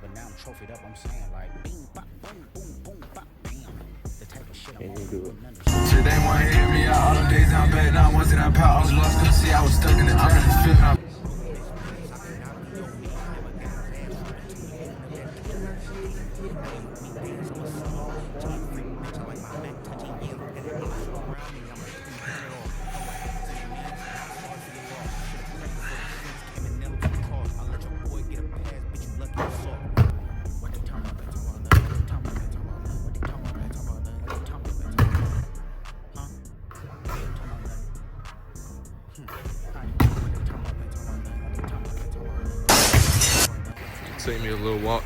but now I'm trophied up. I'm saying like, bing, bop, boom, boom, boom, bop, bam. The type of shit I'm on. Shit, they wanna hear me out all them days I'm back. Now once in that power, I was lost, couldn't see I was stuck in it. I'm in this feeling. Take me a little walk.